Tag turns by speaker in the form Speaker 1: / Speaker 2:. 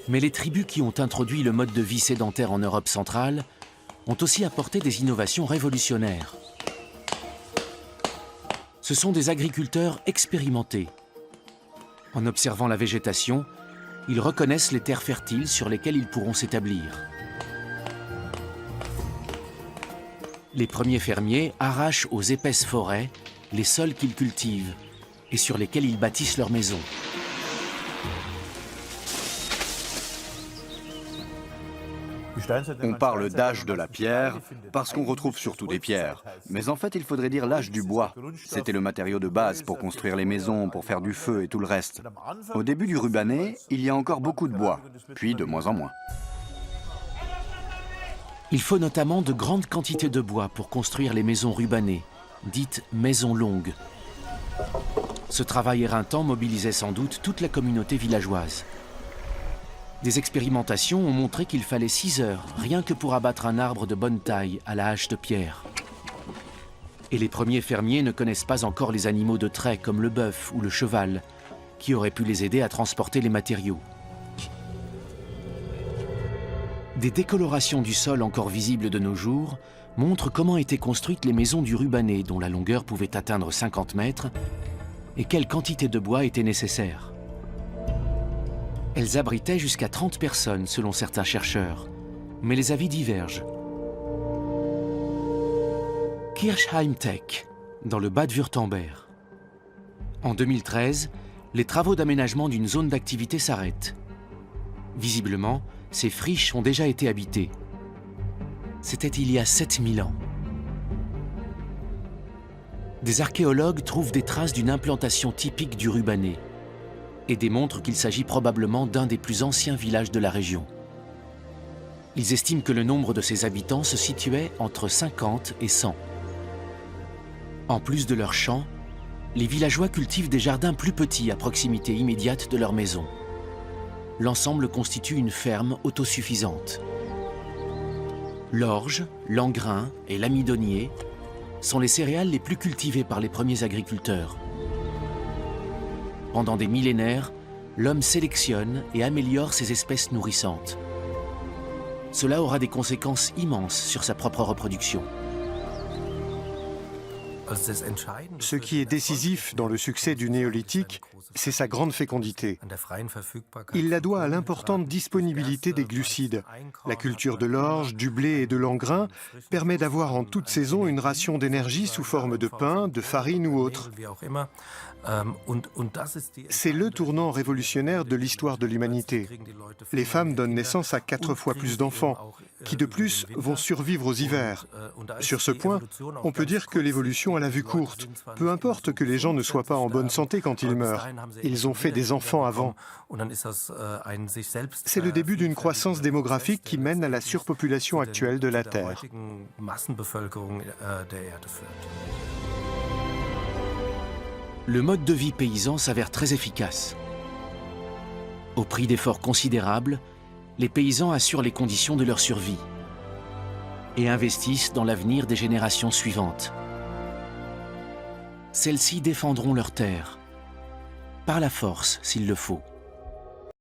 Speaker 1: Mais les tribus qui ont introduit le mode de vie sédentaire en Europe centrale ont aussi apporté des innovations révolutionnaires. Ce sont des agriculteurs expérimentés. En observant la végétation, ils reconnaissent les terres fertiles sur lesquelles ils pourront s'établir. Les premiers fermiers arrachent aux épaisses forêts les sols qu'ils cultivent et sur lesquels ils bâtissent leurs maisons.
Speaker 2: On parle d'âge de la pierre parce qu'on retrouve surtout des pierres. Mais en fait, il faudrait dire l'âge du bois. C'était le matériau de base pour construire les maisons, pour faire du feu et tout le reste. Au début du rubané, il y a encore beaucoup de bois, puis de moins en moins.
Speaker 1: Il faut notamment de grandes quantités de bois pour construire les maisons rubanées, dites maisons longues. Ce travail éreintant mobilisait sans doute toute la communauté villageoise. Des expérimentations ont montré qu'il fallait 6 heures, rien que pour abattre un arbre de bonne taille à la hache de pierre. Et les premiers fermiers ne connaissent pas encore les animaux de trait comme le bœuf ou le cheval, qui auraient pu les aider à transporter les matériaux. Des décolorations du sol encore visibles de nos jours montrent comment étaient construites les maisons du rubané, dont la longueur pouvait atteindre 50 mètres, et quelle quantité de bois était nécessaire. Elles abritaient jusqu'à 30 personnes selon certains chercheurs, mais les avis divergent. Kirchheim Tech, dans le Bade-Wurtemberg. En 2013, les travaux d'aménagement d'une zone d'activité s'arrêtent. Visiblement, ces friches ont déjà été habitées. C'était il y a 7000 ans. Des archéologues trouvent des traces d'une implantation typique du rubané et démontrent qu'il s'agit probablement d'un des plus anciens villages de la région. Ils estiment que le nombre de ses habitants se situait entre 50 et 100. En plus de leurs champs, les villageois cultivent des jardins plus petits à proximité immédiate de leur maison. L'ensemble constitue une ferme autosuffisante. L'orge, l'engrain et l'amidonnier sont les céréales les plus cultivées par les premiers agriculteurs. Pendant des millénaires, l'homme sélectionne et améliore ces espèces nourrissantes. Cela aura des conséquences immenses sur sa propre reproduction.
Speaker 3: Ce qui est décisif dans le succès du néolithique, c'est sa grande fécondité. Il la doit à l'importante disponibilité des glucides. La culture de l'orge, du blé et de l'engrain permet d'avoir en toute saison une ration d'énergie sous forme de pain, de farine ou autre. C'est le tournant révolutionnaire de l'histoire de l'humanité. Les femmes donnent naissance à 4 fois plus d'enfants, qui de plus vont survivre aux hivers. Sur ce point, on peut dire que l'évolution a la vue courte. Peu importe que les gens ne soient pas en bonne santé quand ils meurent. Ils ont fait des enfants avant. C'est le début d'une croissance démographique qui mène à la surpopulation actuelle de la Terre.
Speaker 1: Le mode de vie paysan s'avère très efficace. Au prix d'efforts considérables, les paysans assurent les conditions de leur survie et investissent dans l'avenir des générations suivantes. Celles-ci défendront leurs terres, par la force s'il le faut.